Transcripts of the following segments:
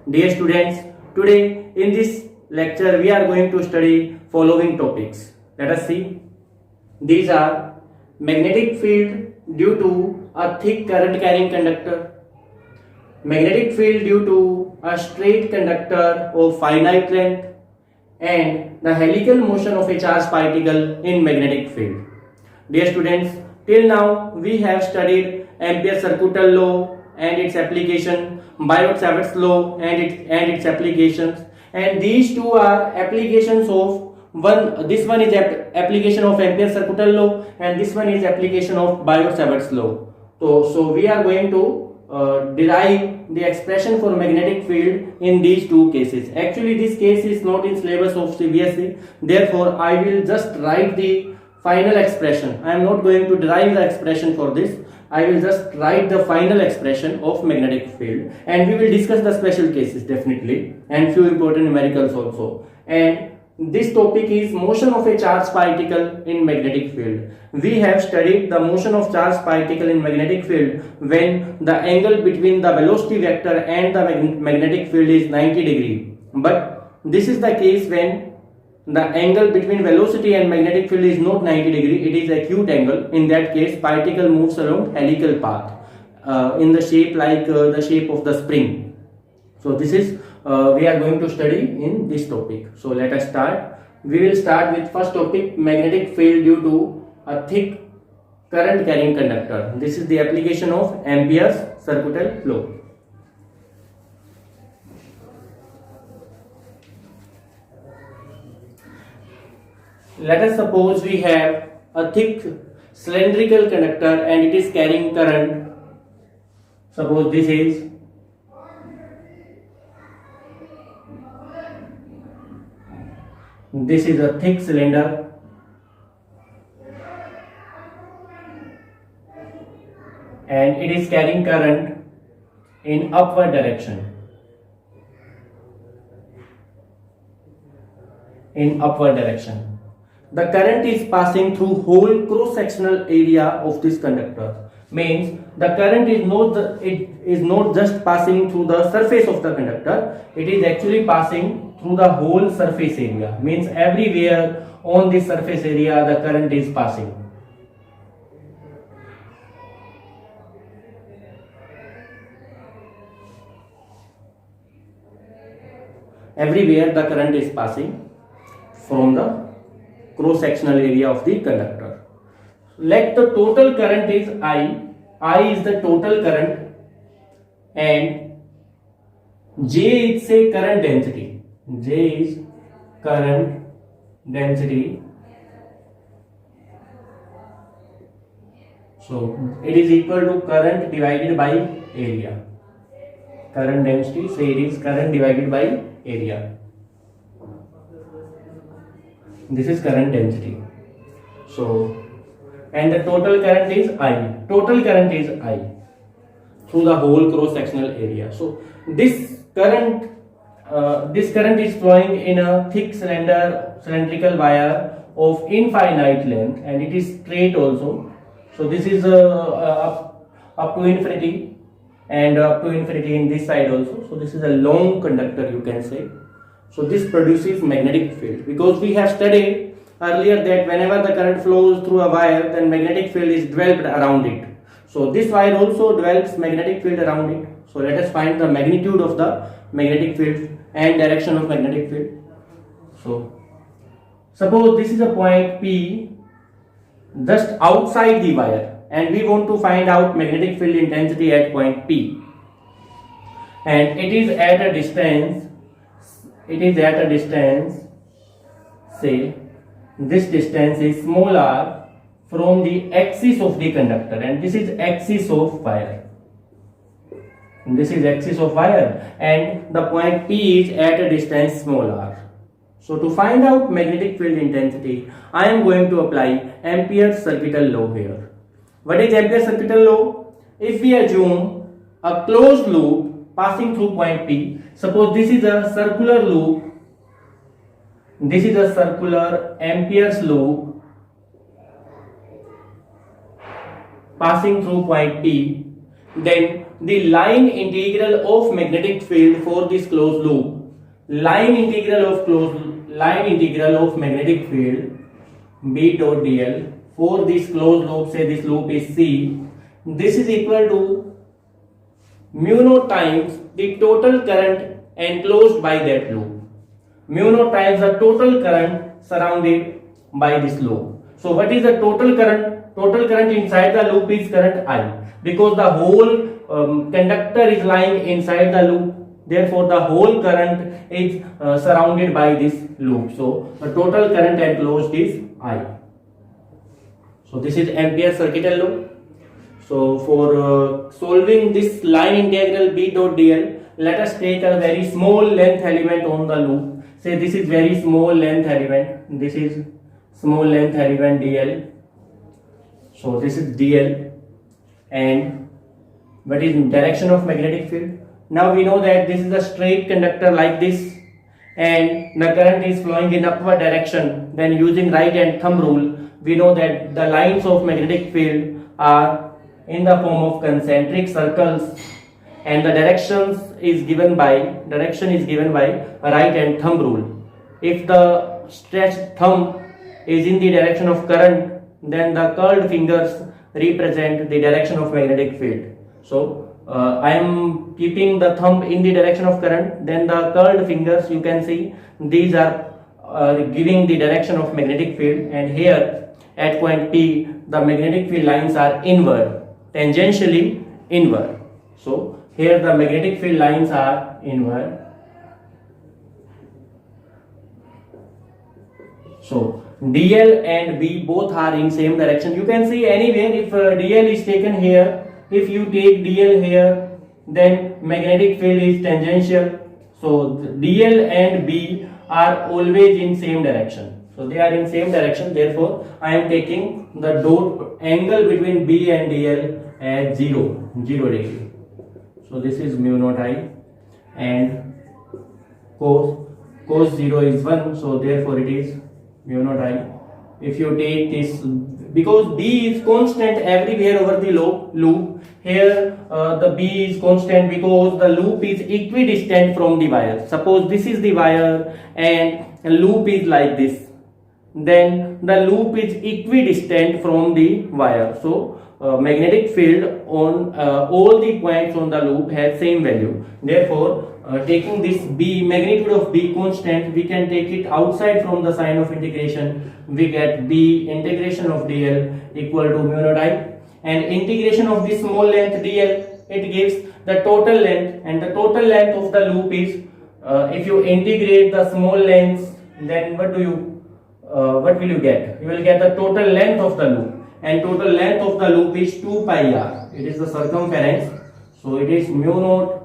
Dear students, today in this lecture we are going to study following topics. Let us see. These are magnetic field due to a thick current carrying conductor, magnetic field due to a straight conductor of finite length, and the helical motion of a charged particle in magnetic field. Dear students, till now we have studied Ampere's circuital law and its application, Biot-Savart's law and its applications, and these two are applications of one. This one is application of Ampere's circuital law, and this one is application of Biot-Savart's law. So we are going to derive the expression for magnetic field in these two cases. Actually, this case is not in syllabus of CBSE. Therefore, I will just write the final expression. I am not going to derive the expression for this. I will just write the final expression of magnetic field, and we will discuss the special cases definitely and few important numericals also. And this topic is motion of a charged particle in magnetic field. We have studied the motion of charged particle in magnetic field when the angle between the velocity vector and the magnetic field is 90 degree. But this is the case when the angle between velocity and magnetic field is not 90 degree, it is acute angle. In that case, particle moves along helical path in the shape like the shape of the spring. So this is we are going to study in this topic. So let us start. We will start with first topic, magnetic field due to a thick current carrying conductor. This is the application of Ampere's circuital law. Let us suppose we have a thick cylindrical conductor and it is carrying current. Suppose this is a thick cylinder and it is carrying current in upward direction. The current is passing through whole cross-sectional area of this conductor. Means the current is not just passing through the surface of the conductor, it is actually passing through the whole surface area. Means everywhere on this surface area the current is passing. Everywhere the current is passing from the cross-sectional area of the conductor. Let the total current is I. I is the total current and J is say current density. J is current density. So it is equal to current divided by area. Current density, say it is current divided by area. This is current density. So, and the total current is I. Total current is I through the whole cross-sectional area. So, this current is flowing in a thick cylindrical wire of infinite length, and it is straight also. So, this is up to infinity and up to infinity in this side also. So, this is a long conductor, you can say. So this produces magnetic field, because we have studied earlier that whenever the current flows through a wire, then magnetic field is developed around it. So this wire also develops magnetic field around it. So let us find the magnitude of the magnetic field and direction of magnetic field. So suppose this is a point P just outside the wire, and we want to find out magnetic field intensity at point P, and it is at a distance. Say this distance is small r from the axis of the conductor, and this is axis of wire. And the point P is at a distance small r. So to find out magnetic field intensity, I am going to apply Ampere's circuital law here. What is Ampere's circuital law? If we assume a closed loop passing through point P, suppose this is a circular loop, this is a circular Ampere's loop passing through point P, then the line integral of magnetic field for this closed loop. Line integral of magnetic field B dot dl for this closed loop, say this loop is C, this is equal to mu naught times the total current enclosed by that loop. Mu naught times the total current surrounded by this loop. So what is the total current? Total current inside the loop is current I, because the whole conductor is lying inside the loop. Therefore, the whole current is surrounded by this loop. So the total current enclosed is I. So this is Ampere circuital law. So for solving this line integral B dot dl, let us take a very small length element on the loop. Say this is very small length element. This is small length element dl. So this is dl, and what is direction of magnetic field? Now we know that this is a straight conductor like this, and the current is flowing in upward direction. Then using right hand thumb rule, we know that the lines of magnetic field are in the form of concentric circles, and the direction is given by right hand thumb rule. If the stretched thumb is in the direction of current, then the curled fingers represent the direction of magnetic field. So I am keeping the thumb in the direction of current, then the curled fingers, you can see these are giving the direction of magnetic field, and here at point P the magnetic field lines are inward, tangentially inward. So here the magnetic field lines are inward. So dl and B both are in same direction. You can see anywhere if dl is taken here, if you take dl here, then magnetic field is tangential. So dl and B are always in same direction. So they are in same direction. Therefore, I am taking the dot angle between B and dl as 0 degree. So this is mu naught I, and cos 0 is 1. So therefore it is mu naught I. If you take this, because B is constant everywhere over the loop, here the B is constant because the loop is equidistant from the wire. Suppose this is the wire and loop is like this, then the loop is equidistant from the wire. So magnetic field on all the points on the loop has same value. Therefore, taking this B, magnitude of B constant, we can take it outside from the sign of integration. We get B integration of dl equal to mu naught I, and integration of this small length dl, it gives the total length, and the total length of the loop is if you integrate the small lengths, then what will you get? You will get the total length of the loop, and total length of the loop is 2 pi r. It is the circumference. So it is mu naught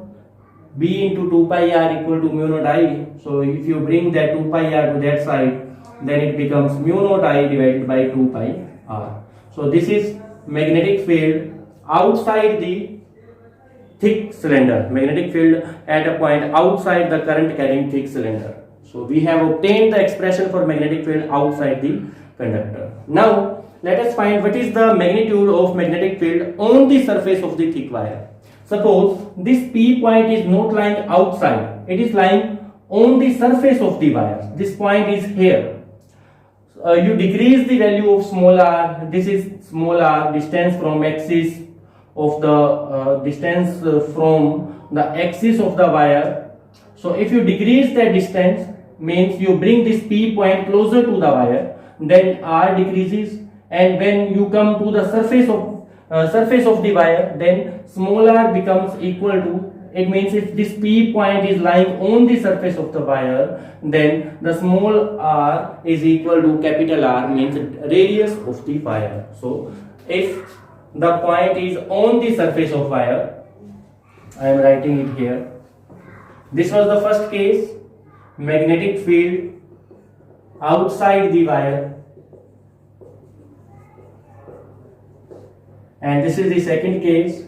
B into 2 pi r equal to mu naught I. So if you bring that 2 pi r to that side, then it becomes mu naught I divided by 2 pi r. So this is magnetic field outside the thick cylinder, magnetic field at a point outside the current carrying thick cylinder. So we have obtained the expression for magnetic field outside the conductor. Now let us find what is the magnitude of magnetic field on the surface of the thick wire. Suppose this P point is not lying outside, it is lying on the surface of the wire. This point is here. You decrease the value of small r. This is small r, distance from axis of the from the axis of the wire. So if you decrease that distance, means you bring this P point closer to the wire, then r decreases, and when you come to the surface of the wire, then small r becomes equal to, it means if this P point is lying on the surface of the wire, then the small r is equal to capital R, means radius of the wire. So if the point is on the surface of wire, I am writing it here. This was the first case, magnetic field outside the wire, and this is the second case,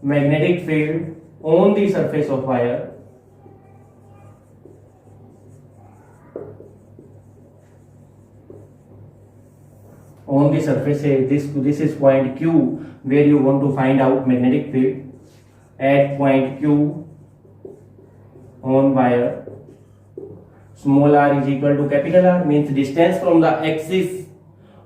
magnetic field on the surface of wire. On the surface, this is point Q where you want to find out magnetic field. at point Q on wire. Small r is equal to capital R, means distance from the axis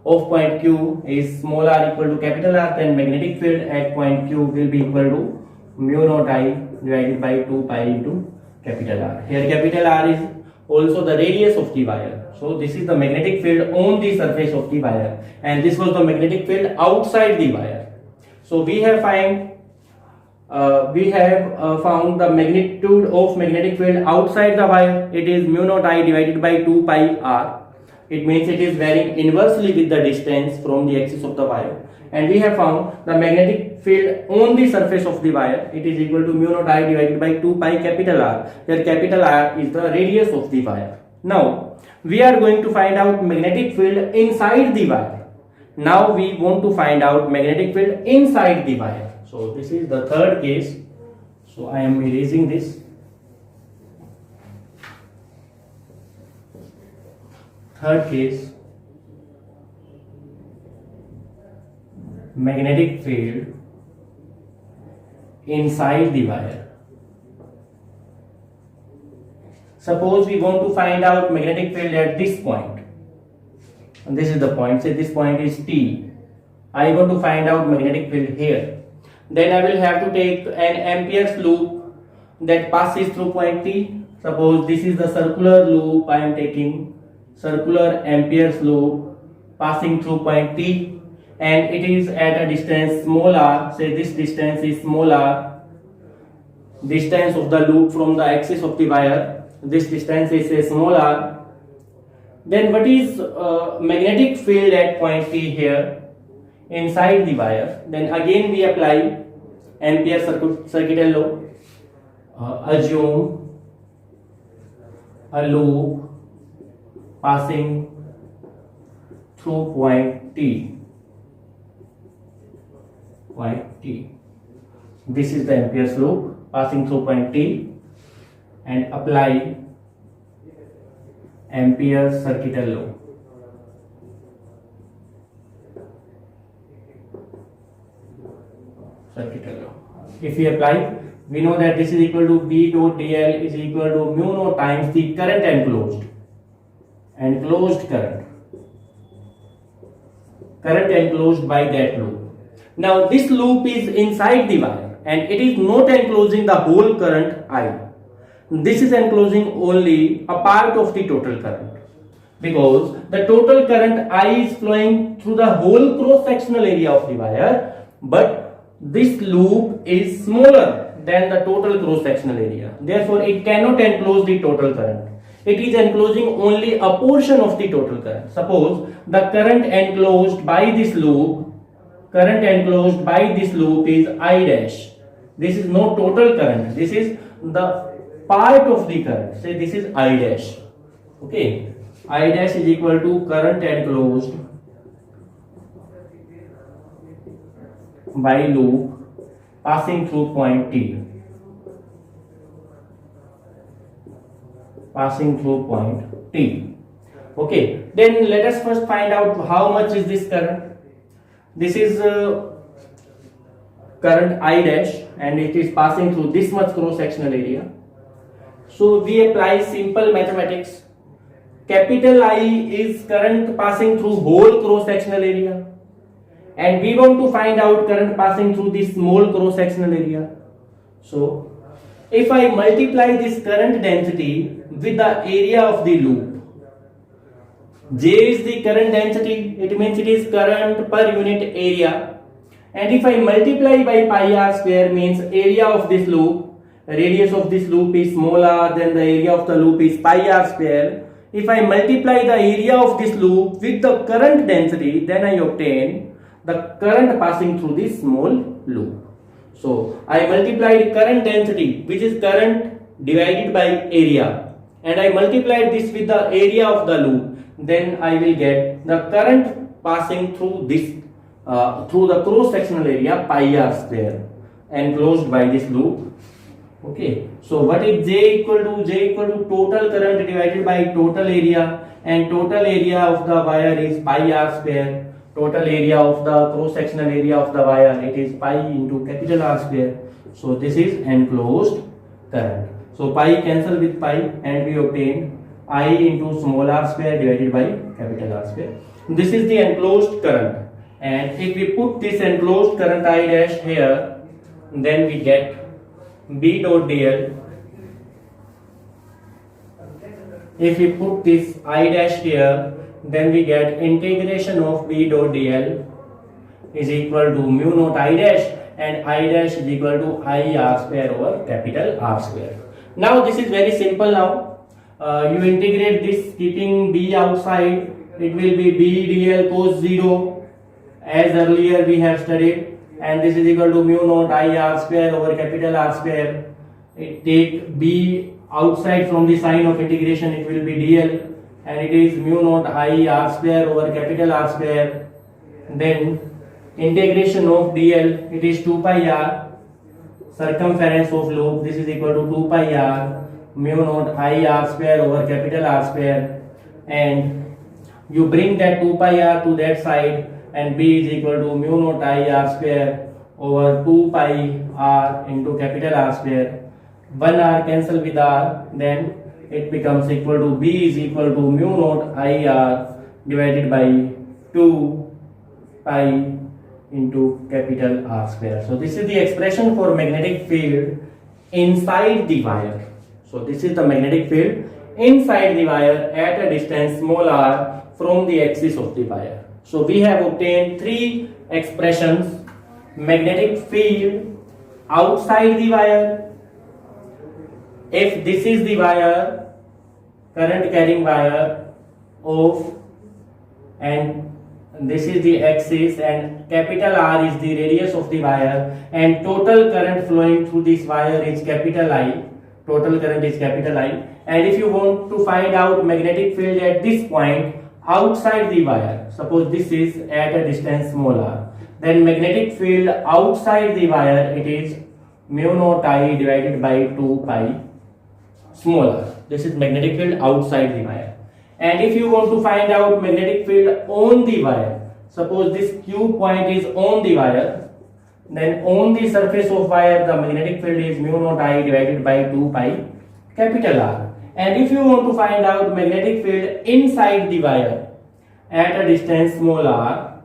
of point Q is small r equal to capital R, then magnetic field at point Q will be equal to mu naught I divided by 2 pi into capital R. Here capital R is also the radius of the wire. So this is the magnetic field on the surface of the wire, and this was the magnetic field outside the wire. So we have found the magnitude of magnetic field outside the wire. It is mu naught I divided by 2 pi r. It means it is varying inversely with the distance from the axis of the wire. And we have found the magnetic field on the surface of the wire. It is equal to mu naught I divided by 2 pi capital R, where capital R is the radius of the wire. Now we are going to find out magnetic field inside the wire. Now we want to find out magnetic field inside the wire. So this is the third case. So I am erasing this. Third case, magnetic field inside the wire. Suppose we want to find out magnetic field at this point. And this is the point. Say this point is T. I want to find out magnetic field here. Then I will have to take an Ampere's loop that passes through point T. Suppose this is the circular loop I am taking. Circular Ampere's loop passing through point T, and it is at a distance small r. Say this distance is small r. Distance of the loop from the axis of the wire. This distance is a small r. Then what is magnetic field at point T here inside the wire? Then again we apply Ampere circuital law. Assume a loop passing through point T. This is the Ampere's loop passing through point T, and apply Ampere circuital law. If we apply, we know that this is equal to B dot dl is equal to mu naught times the current enclosed current enclosed by that loop. Now this loop is inside the wire and it is not enclosing the whole current I. This is enclosing only a part of the total current, because the total current I is flowing through the whole cross-sectional area of the wire, but this loop is smaller than the total cross-sectional area. Therefore, it cannot enclose the total current. It is enclosing only a portion of the total current. Suppose the current enclosed by this loop is I dash. This is not total current. This is the part of the current. Say this is I dash. Okay. I dash is equal to current enclosed by loop passing through point T. Okay, then let us first find out how much is this current. This is current I dash, and it is passing through this much cross-sectional area. So we apply simple mathematics. Capital I is current passing through whole cross-sectional area, and we want to find out current passing through this small cross-sectional area. So if I multiply this current density with the area of the loop, J is the current density, it means it is current per unit area, and if I multiply by pi r square, means area of this loop, radius of this loop is small r, then the area of the loop is pi r square. If I multiply the area of this loop with the current density, then I obtain the current passing through this small loop. So I multiplied current density, which is current divided by area, and I multiplied this with the area of the loop. Then I will get the current passing through this through the cross-sectional area pi r square enclosed by this loop. Okay. So what is J equal to? J equal to total current divided by total area, and total area of the wire is pi r square. Total area of the cross-sectional area of the wire, it is pi into capital R square. So this is enclosed current. So pi cancel with pi and we obtain I into small r square divided by capital R square. This is the enclosed current, and if we put this enclosed current I dash here, then we get B dot dl. If we put this I dash here, then we get integration of B dot dl is equal to mu naught I dash, and I dash is equal to I r square over capital R square. Now this is very simple now. You integrate this keeping B outside, it will be B dl cos 0 as earlier we have studied, and this is equal to mu naught I r square over capital R square. It take B outside from the sign of integration, it will be dl, and it is mu naught I r square over capital R square. Then integration of dl, it is 2 pi r, circumference of loop, this is equal to 2 pi r mu naught I r square over capital R square, and you bring that 2 pi r to that side, and B is equal to mu naught I r square over 2 pi r into capital R square. 1 r cancel with r, then it becomes equal to B is equal to mu naught I r divided by 2 pi into capital R square. So this is the expression for magnetic field inside the wire. So this is the magnetic field inside the wire at a distance small r from the axis of the wire. So we have obtained three expressions: magnetic field outside the wire, if this is the wire, current carrying wire of, and this is the axis, and capital R is the radius of the wire, and total current flowing through this wire is capital I. Total current is capital I. And if you want to find out magnetic field at this point outside the wire, suppose this is at a distance small r, then magnetic field outside the wire, it is mu naught I divided by 2 pi small r. This is magnetic field outside the wire. And if you want to find out magnetic field on the wire, suppose this Q point is on the wire, then on the surface of wire the magnetic field is mu naught I divided by 2 pi capital R. And if you want to find out magnetic field inside the wire at a distance small r,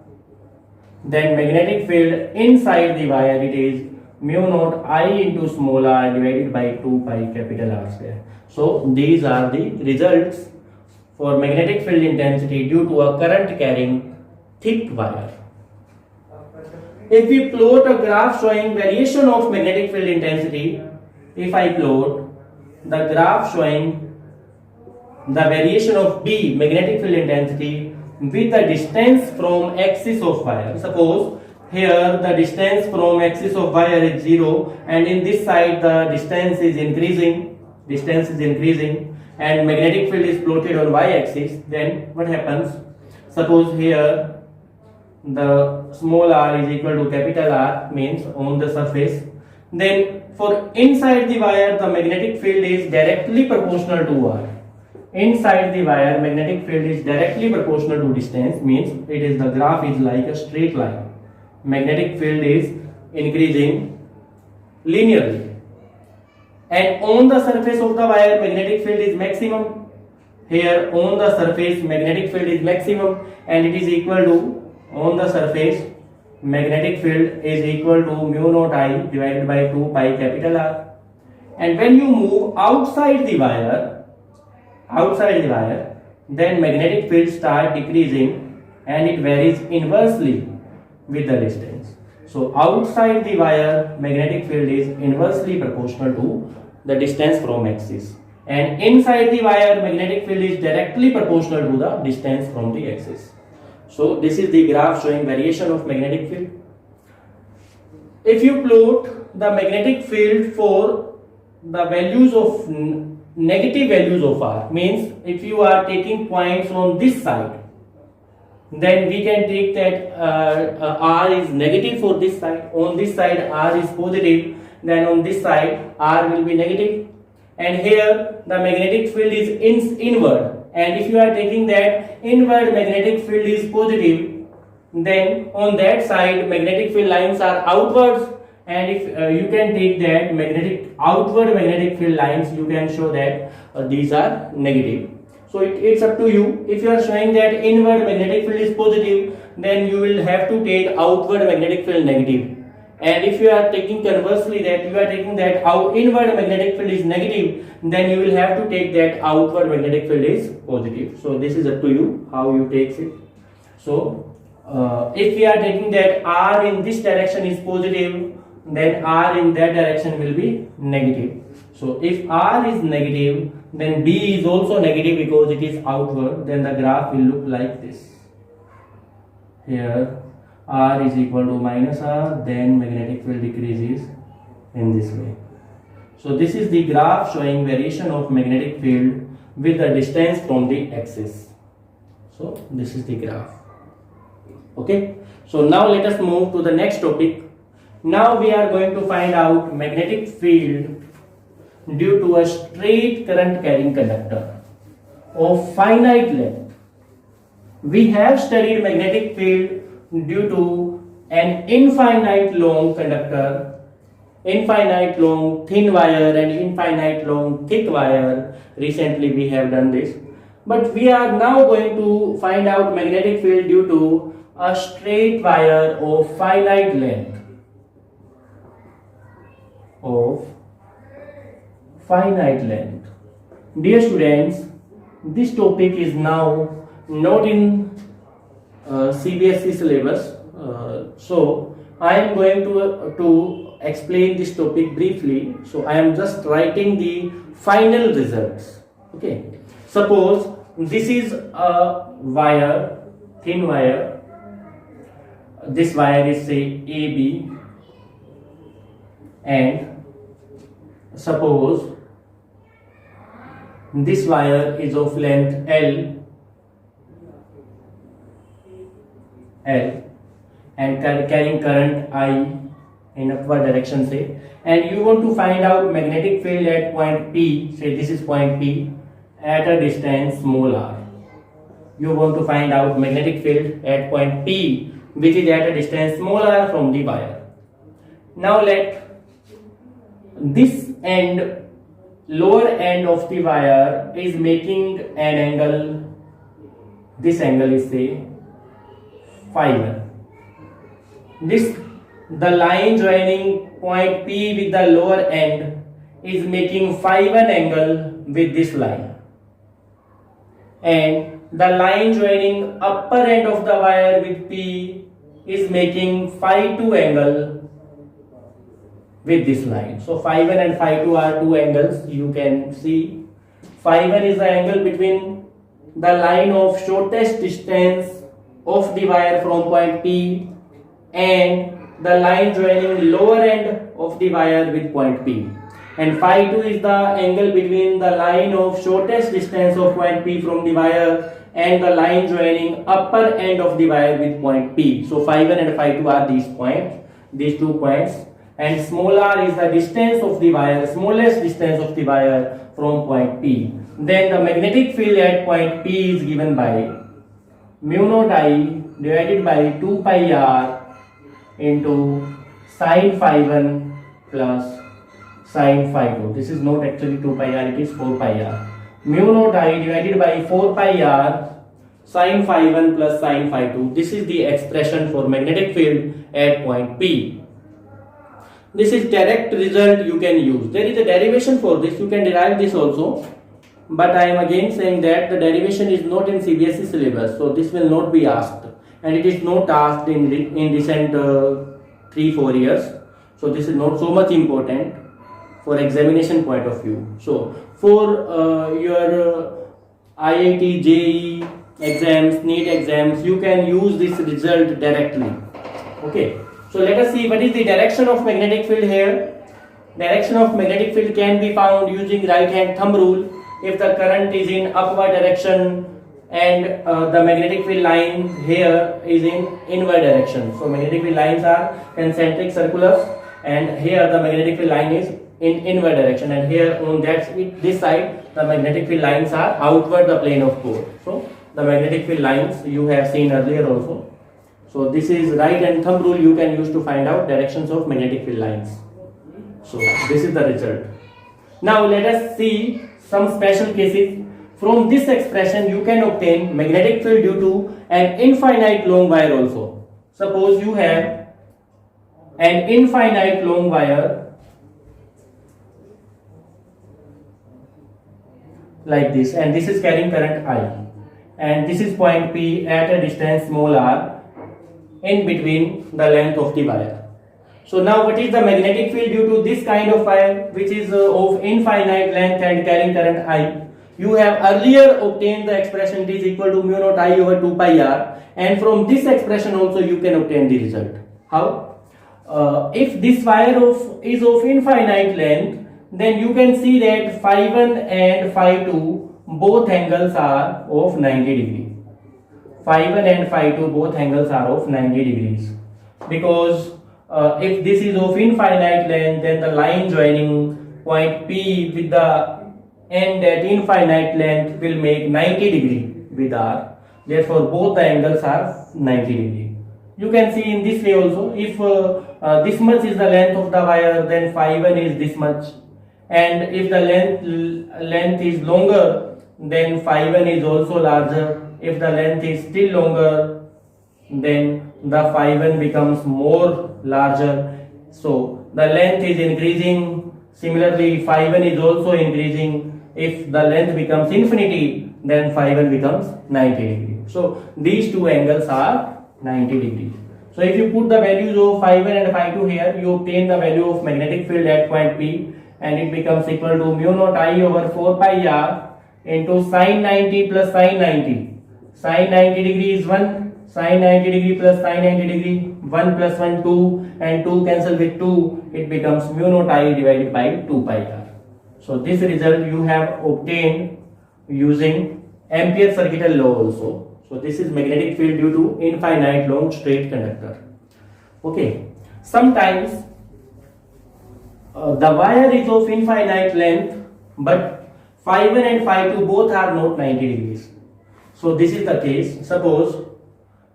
then magnetic field inside the wire, it is mu naught I into small r divided by 2 pi capital R square. So these are the results for magnetic field intensity due to a current carrying thick wire. If we plot a graph showing variation of magnetic field intensity, if I plot the graph showing the variation of B magnetic field intensity with the distance from axis of wire, suppose here the distance from axis of wire is 0, and in this side the distance is increasing, and magnetic field is plotted on y-axis, then what happens? Suppose here the small r is equal to capital R, means on the surface, then for inside the wire the magnetic field is directly proportional to r. Inside the wire magnetic field is directly proportional to distance, means it is, the graph is like a straight line. Magnetic field is increasing linearly, and on the surface of the wire magnetic field is maximum. Here on the surface magnetic field is maximum, and it is equal to, on the surface magnetic field is equal to mu naught I divided by 2 pi capital R. And when you move outside the wire, then magnetic field start decreasing, and it varies inversely with the distance. So outside the wire magnetic field is inversely proportional to the distance from axis, and inside the wire magnetic field is directly proportional to the distance from the axis. So this is the graph showing variation of magnetic field. If you plot the magnetic field for the values of negative values of r, means if you are taking points on this side, then we can take that r is negative for this side, on this side r is positive, then on this side r will be negative, and here the magnetic field is inward, and if you are taking that inward magnetic field is positive, then on that side magnetic field lines are outwards, and if you can take that outward magnetic field lines, you can show that these are negative. So it's up to you. If you are showing that inward magnetic field is positive, then you will have to take outward magnetic field negative. And if you are taking conversely that you are taking that inward magnetic field is negative, then you will have to take that outward magnetic field is positive. So this is up to you how you take it. So if we are taking that R in this direction is positive, then R in that direction will be negative. So if R is negative, then B is also negative because it is outward, then the graph will look like this. Here R is equal to minus R, then magnetic field decreases in this way. So this is the graph showing variation of magnetic field with the distance from the axis. So this is the graph. Okay, so now let us move to the next topic. Now we are going to find out magnetic field due to a straight current carrying conductor of finite length. We have studied magnetic field due to an infinite long conductor, infinite long thin wire and infinite long thick wire. Recently we have done this. But we are now going to find out magnetic field due to a straight wire of finite length. Dear students, this topic is now not in CBSE syllabus. So I am going to explain this topic briefly. So I am just writing the final results. Okay. Suppose this is a wire, thin wire. This wire is say AB, and suppose this wire is of length L and carrying current I in upward direction say, and you want to find out magnetic field at point P, say this is point P, at a distance small r. You want to find out magnetic field at point P, which is at a distance small r from the wire. Now let this end, lower end of the wire is making an angle. This angle is say phi 1. The line joining point P with the lower end is making phi 1 angle with this line, and the line joining upper end of the wire with P is making phi 2 angle with this line. So phi 1 and phi 2 are two angles. You can see phi 1 is the angle between the line of shortest distance of the wire from point P and the line joining lower end of the wire with point P, and phi 2 is the angle between the line of shortest distance of point P from the wire and the line joining upper end of the wire with point P. So phi 1 and phi 2 are these 2 points, and small r is the distance of the wire, smallest distance of the wire from point P. Then the magnetic field at point P is given by mu naught I divided by 2 pi r into sin phi 1 plus sin phi 2. This is not actually 2 pi r, it is 4 pi r. Mu naught I divided by 4 pi r sin phi 1 plus sin phi 2. This is the expression for magnetic field at point P. This is direct result you can use. There is a derivation for this, you can derive this also. But I am again saying that the derivation is not in CBSE syllabus, so this will not be asked, and it is not asked in recent 3-4 years. So this is not so much important for examination point of view. So for your IIT, JEE exams, NEET exams, you can use this result directly. Okay. So let us see what is the direction of magnetic field here. Direction of magnetic field can be found using right hand thumb rule. If the current is in upward direction and the magnetic field line here is in inward direction. So magnetic field lines are concentric circulars, and here the magnetic field line is in inward direction, and here on this side the magnetic field lines are outward the plane of core. So the magnetic field lines you have seen earlier also. So this is right and thumb rule you can use to find out directions of magnetic field lines. So this is the result. Now let us see some special cases. From this expression you can obtain magnetic field due to an infinite long wire also. Suppose you have an infinite long wire like this, and this is carrying current I, and this is point P at a distance small r in between the length of the wire. So now what is the magnetic field due to this kind of wire which is of infinite length and carrying current I? You have earlier obtained the expression it is equal to mu naught I over 2 pi r, and from this expression also you can obtain the result. How? If this wire is of infinite length, then you can see that phi 1 and phi 2 both angles are of 90 degree. Phi 1 and phi 2 both angles are of 90 degrees, because if this is of infinite length, then the line joining point P with the end at infinite length will make 90 degree with R. Therefore both the angles are 90 degree. You can see in this way also, if this much is the length of the wire, then phi 1 is this much, and if the length is longer, then phi 1 is also larger. If the length is still longer, then the phi 1 becomes more larger. So the length is increasing. Similarly, phi 1 is also increasing. If the length becomes infinity, then phi 1 becomes 90 degree. So these two angles are 90 degrees. So if you put the values of phi 1 and phi 2 here, you obtain the value of magnetic field at point P, and it becomes equal to mu naught I over 4 pi r into sin 90 plus sin 90. Sin 90 degree is 1, sin 90 degree plus sin 90 degree, 1 plus 1 2, and 2 cancel with 2, it becomes mu naught I divided by 2 pi r. So this result you have obtained using Ampere circuital law also. So this is magnetic field due to infinite long straight conductor. Okay, sometimes the wire is of infinite length, but phi 1 and phi 2 both are not 90 degrees. So this is the case. Suppose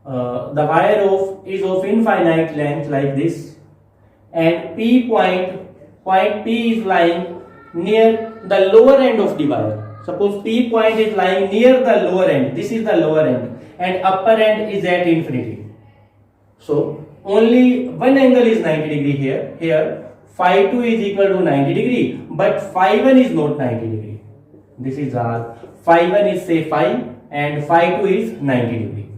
the wire is of infinite length like this, and point P is lying near the lower end of the wire. Suppose P point is lying near the lower end. This is the lower end, and upper end is at infinity. So only one angle is 90 degree here. Here phi 2 is equal to 90 degree, but phi 1 is not 90 degree. This is R. Phi 1 is say phi, and phi 2 is 90 degree.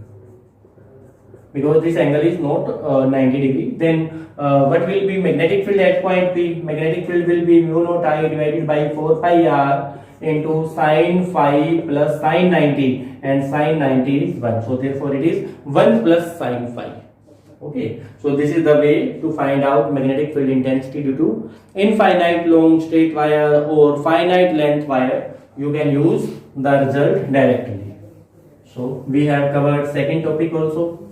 Because this angle is not 90 degree, then what will be magnetic field at point P? Magnetic field will be mu naught I divided by 4 pi r into sin phi plus sin 90, and sin 90 is 1. So therefore it is 1 plus sin phi. Okay, so this is the way to find out magnetic field intensity due to infinite long straight wire or finite length wire. You can use the result directly. So we have covered second topic also.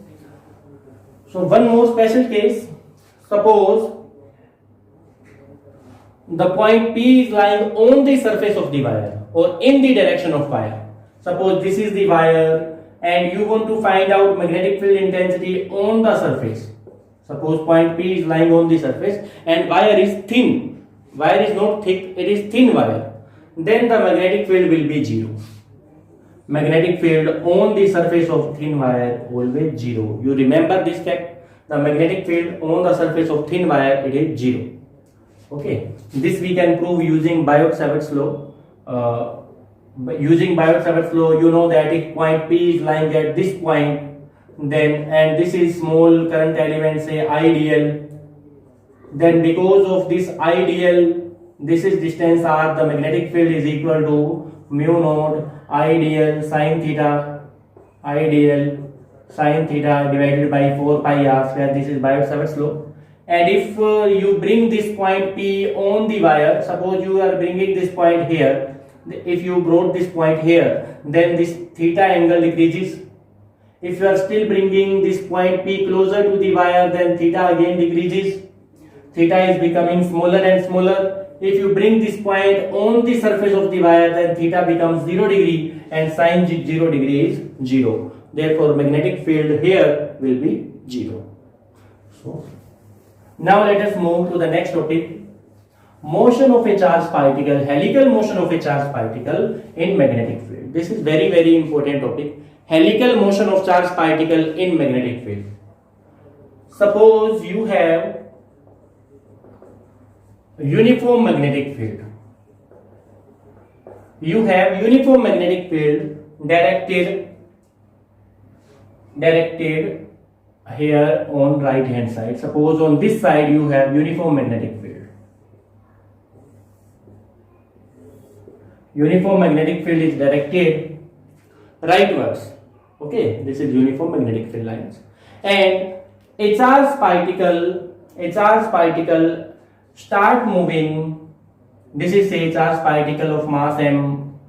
So one more special case. Suppose the point P is lying on the surface of the wire or in the direction of wire. Suppose this is the wire and you want to find out magnetic field intensity on the surface. Suppose point P is lying on the surface and wire is thin. Wire is not thick, it is thin wire. Then the magnetic field will be 0. Magnetic field on the surface of thin wire always 0. You remember this fact? The magnetic field on the surface of thin wire, it is 0. Okay, this we can prove using Biot-Savart's law. Using Biot-Savart's law, you know that if point P is lying at this point, then and this is small current element, say IDL, then because of this IDL, this is distance r, the magnetic field is equal to mu naught IDL sin theta, IDL sin theta divided by 4 pi r square. This is Biot-Savart's law. And if you bring this point P on the wire, suppose you are bringing this point here, if you brought this point here, then this theta angle decreases. If you are still bringing this point P closer to the wire, then theta again decreases. Theta is becoming smaller and smaller. If you bring this point on the surface of the wire, then theta becomes 0 degree and sin 0 degree is 0. Therefore magnetic field here will be 0. So now let us move to the next topic. Motion of a charged particle, helical motion of a charged particle in magnetic field. This is very important topic. Helical motion of charged particle in magnetic field. Suppose you have uniform magnetic field. You have uniform magnetic field directed here on right hand side. Suppose on this side you have uniform magnetic field. Uniform magnetic field is directed rightwards. Okay, this is uniform magnetic field lines. And a charged particle start moving. This is a charged particle of mass m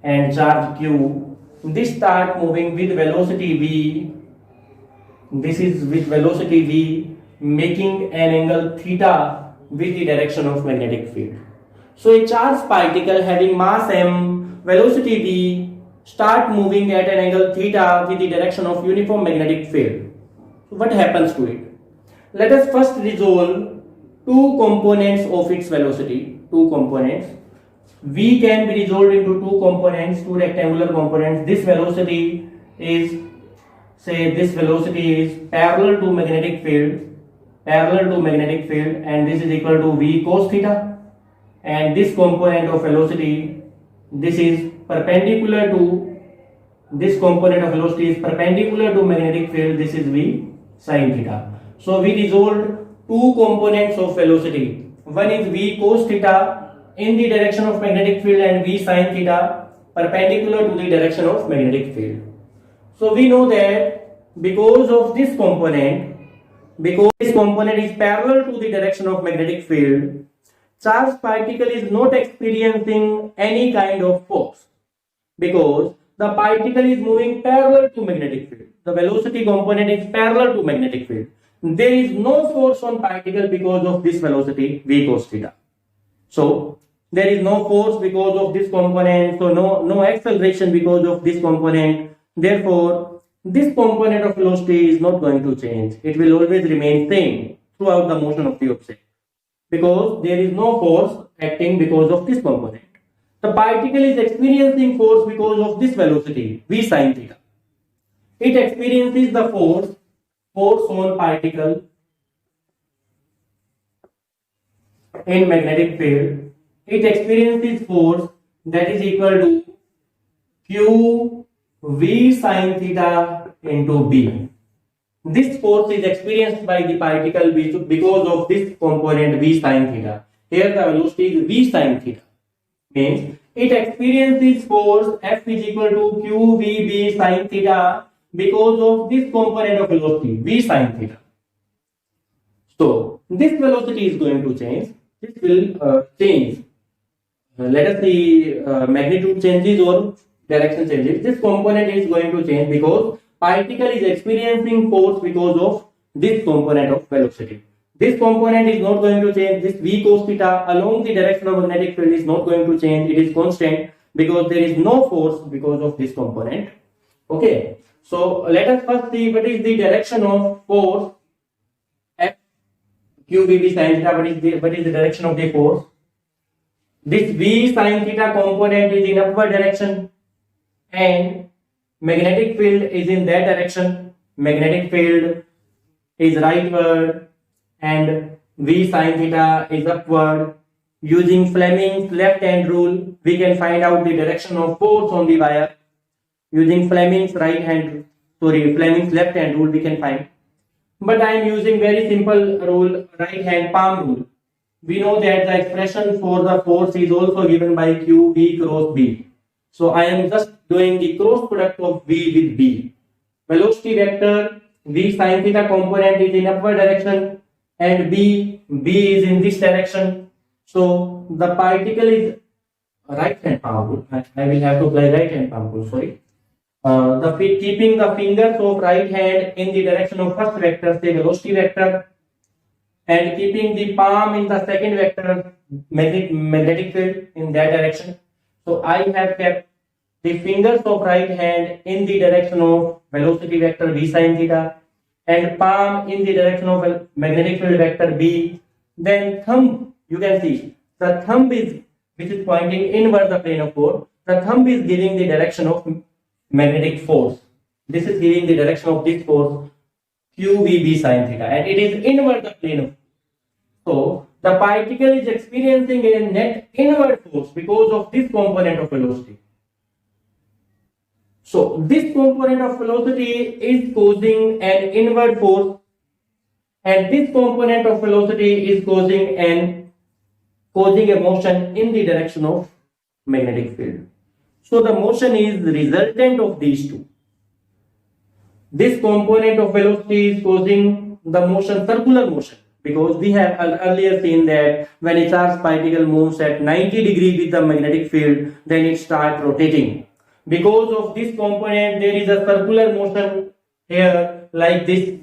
and charge q. This start moving with velocity v. This is with velocity v, making an angle theta with the direction of magnetic field. So a charged particle having mass m, velocity v, start moving at an angle theta with the direction of uniform magnetic field. So what happens to it? Let us first resolve two components of its velocity. Two components. V can be resolved into two components, two rectangular components. This velocity is, say, this velocity is parallel to magnetic field, and this is equal to v cos theta. And this component of velocity, this is perpendicular to, this component of velocity is perpendicular to magnetic field, this is v sin theta. So we resolved two components of velocity. One is v cos theta in the direction of magnetic field and v sin theta perpendicular to the direction of magnetic field. So we know that because this component is parallel to the direction of magnetic field, charged particle is not experiencing any kind of force because the particle is moving parallel to magnetic field. The velocity component is parallel to magnetic field. There is no force on particle because of this velocity v cos theta. So there is no force because of this component, so no acceleration because of this component. Therefore, this component of velocity is not going to change. It will always remain same throughout the motion of the object, because there is no force acting because of this component. The particle is experiencing force because of this velocity v sin theta. It experiences the force on particle in magnetic field. It experiences force that is equal to q v sin theta into b. This force is experienced by the particle because of this component v sin theta. Here the velocity is v sin theta. Means it experiences force F is equal to q v b sin theta because of this component of velocity v sin theta. So this velocity is going to change. This will change. Let us see magnitude changes or direction changes. This component is going to change because particle is experiencing force because of this component of velocity. This component is not going to change. This v cos theta along the direction of magnetic field is not going to change. It is constant because there is no force because of this component. Okay. So let us first see what is the direction of force F q v b sin theta. What is the direction of the force? This v sin theta component is in upward direction and magnetic field is in that direction. Magnetic field is rightward and v sin theta is upward. Using Fleming's left hand rule, we can find out the direction of force on the wire. Using Fleming's left hand rule, we can find. But I am using very simple rule, right hand palm rule. We know that the expression for the force is also given by q v cross b. So I am just doing the cross product of v with b. Velocity vector v sin theta component is in upward direction and b is in this direction. So the particle is right hand palm rule. I will have to apply right hand palm rule. Sorry. Keeping the fingers of right hand in the direction of first vector, say velocity vector, and keeping the palm in the second vector, magnetic field, in that direction. So I have kept the fingers of right hand in the direction of velocity vector v sin theta and palm in the direction of a magnetic field vector B. Then thumb, you can see the thumb is, which is pointing inward the plane of force. The thumb is giving the direction of magnetic force. This is giving the direction of this force QVB sin theta, and it is inward the plane of. So the particle is experiencing a net inward force because of this component of velocity. So this component of velocity is causing an inward force, and this component of velocity is causing a motion in the direction of magnetic field. So the motion is the resultant of these two. This component of velocity is causing the motion, circular motion, because we have earlier seen that when a charged particle moves at 90 degrees with the magnetic field, then it starts rotating. Because of this component, there is a circular motion here, like this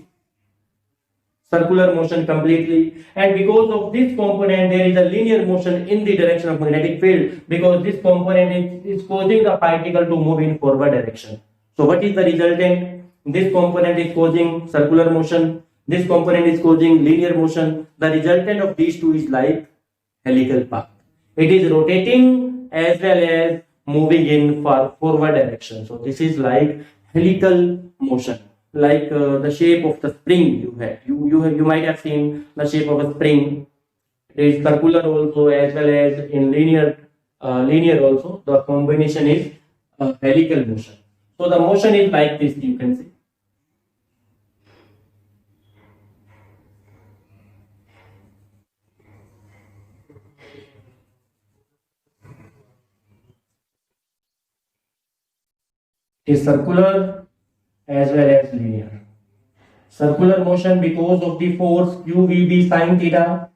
circular motion completely, and because of this component, there is a linear motion in the direction of magnetic field, because this component is causing the particle to move in forward direction. So what is the resultant? This component is causing circular motion, this component is causing linear motion. The resultant of these two is like helical path. It is rotating as well as moving in forward direction. So this is like helical motion, like the shape of the spring you have. You might have seen the shape of a spring. It is circular also as well as in linear also. The combination is helical motion. So the motion is like this, you can see. Is circular as well as linear. Circular motion because of the force QVB sin theta.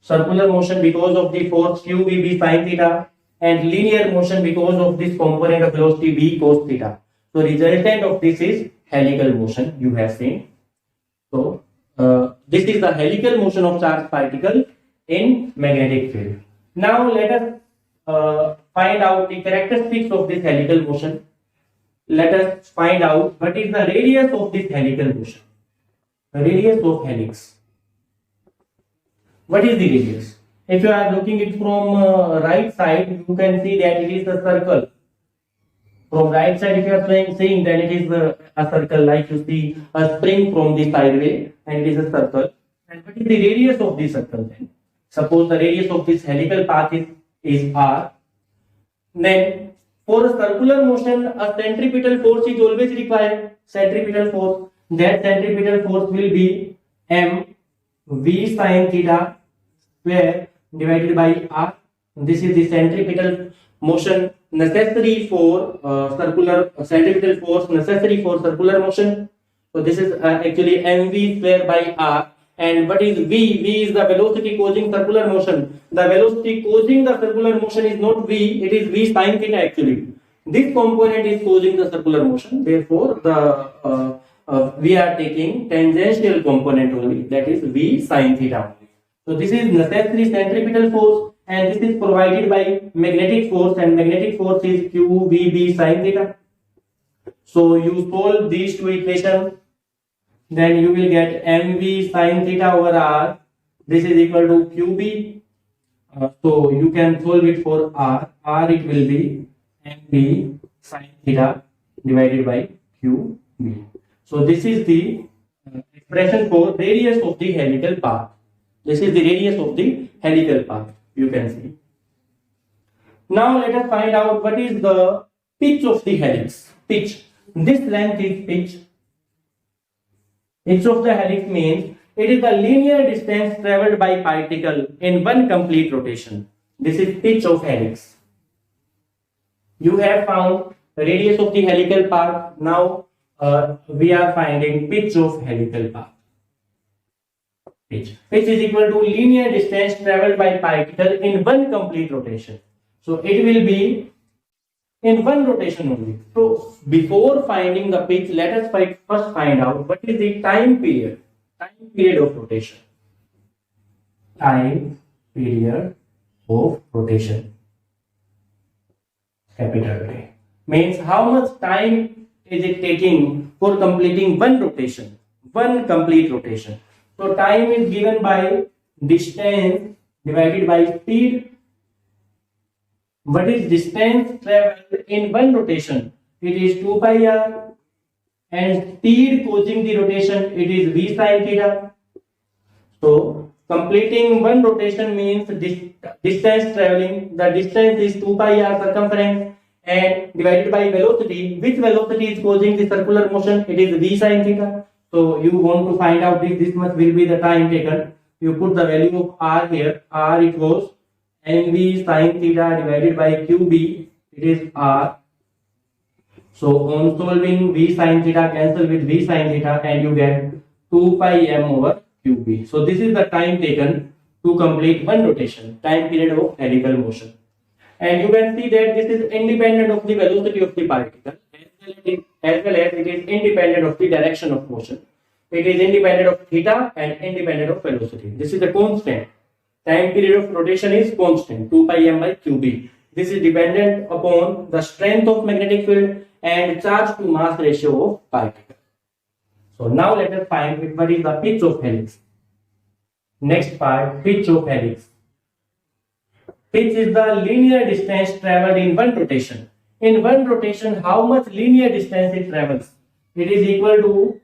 Circular motion because of the force QVB sin theta, and linear motion because of this component of velocity V cos theta. So resultant of this is helical motion, you have seen. So this is the helical motion of charged particle in magnetic field. Now let us find out the characteristics of this helical motion. Let us find out what is the radius of this helical motion. The radius of helix. What is the radius? If you are looking it from right side, you can see that it is a circle. From right side, if you are saying that it is a circle, like you see a spring from the sideway, and it is a circle. And what is the radius of this circle then? Suppose the radius of this helical path is r. Then for a circular motion, a centripetal force is always required. Centripetal force. That centripetal force will be m v sin theta square divided by r. This is the centripetal motion necessary for centripetal force necessary for circular motion. So this is actually mv square by r. And what is v? V is the velocity causing circular motion. The velocity causing the circular motion is not v, it is v sin theta actually. This component is causing the circular motion. Therefore, we are taking tangential component only, that is v sin theta only. So this is necessary centripetal force, and this is provided by magnetic force, and magnetic force is QVB sin theta. So you solve these two equations, then you will get mv sin theta over r. This is equal to QB. So you can solve it for r. R it will be mv sin theta divided by QB. So this is the expression for radius of the helical path. This is the radius of the helical path, you can see. Now let us find out what is the pitch of the helix. Pitch. This length is pitch. Pitch of the helix means it is the linear distance traveled by particle in one complete rotation. This is pitch of helix. You have found radius of the helical path. Now we are finding pitch of helical path. Pitch is equal to linear distance traveled by particle in one complete rotation. So it will be in one rotation only. So before finding the pitch, let us first find out what is the time period. Time period of rotation. Time period of rotation. Capital T. Means how much time is it taking for completing one rotation. one complete rotation. So time is given by distance divided by speed. What is distance traveled in one rotation? It is 2 pi r, and speed causing the rotation, it is v sin theta. So completing one rotation means distance traveling. The distance is 2 pi r circumference and divided by velocity. Which velocity is causing the circular motion? It is v sin theta. So you want to find out this much will be the time taken. You put the value of r here. R equals mv sin theta divided by qb. It is r. So on solving v sin theta cancel with v sin theta and you get 2 pi m over qb. So this is the time taken to complete one rotation, time period of helical motion. And you can see that this is independent of the velocity of the particle as well as it is independent of the direction of motion. It is independent of theta and independent of velocity. This is a constant. Time period of rotation is constant, 2 pi m by qb. This is dependent upon the strength of magnetic field and charge to mass ratio of particle. So now let us find what is the pitch of helix. Next part, pitch of helix. Pitch is the linear distance traveled in one rotation. In one rotation, how much linear distance it travels? It is equal to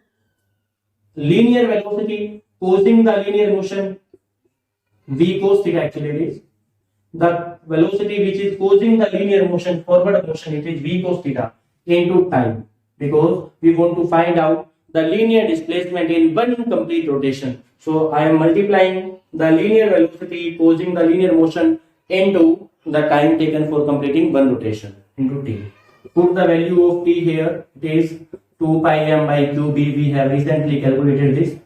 linear velocity causing the linear motion, v cos theta actually it is. The velocity which is causing the linear motion, forward motion, it is v cos theta into time, because we want to find out the linear displacement in one complete rotation. So I am multiplying the linear velocity causing the linear motion into the time taken for completing one rotation into t. Put the value of t here. It is 2 pi m by qb. We have recently calculated this.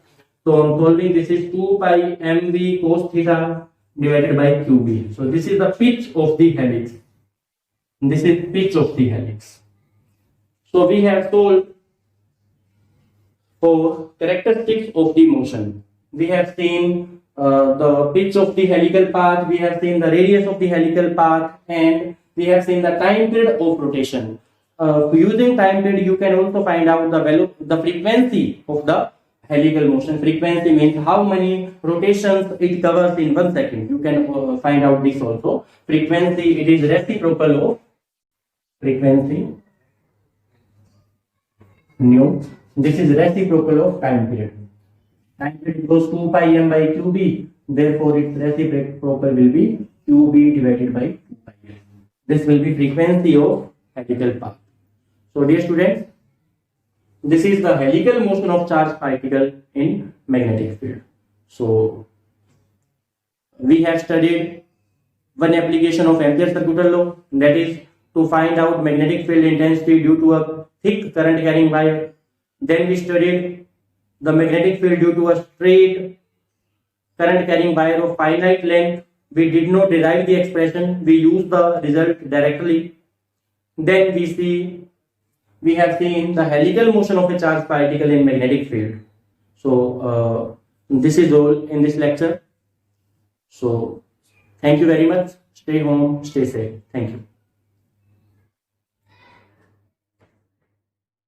So on solving, this is 2 pi mv cos theta divided by qb. So this is the pitch of the helix. This is pitch of the helix. So we have solved for characteristics of the motion. We have seen the pitch of the helical path, we have seen the radius of the helical path, and we have seen the time period of rotation. Using time period, you can also find out the frequency of the helical motion. Frequency means how many rotations it covers in 1 second. You can find out this also. Frequency, it is reciprocal of frequency nu. This is reciprocal of time period. Time period goes 2 pi m by qb. Therefore, its reciprocal will be qb divided by 2 pi m. This will be frequency of helical path. So, dear students, this is the helical motion of charged particle in magnetic field. So, we have studied one application of Ampere's circular law, that is to find out magnetic field intensity due to a thick current carrying wire. Then we studied the magnetic field due to a straight current carrying wire of finite length. We did not derive the expression, we used the result directly. Then we have seen the helical motion of a charged particle in magnetic field. So this is all in this lecture. So thank you very much. Stay home, stay safe. Thank you.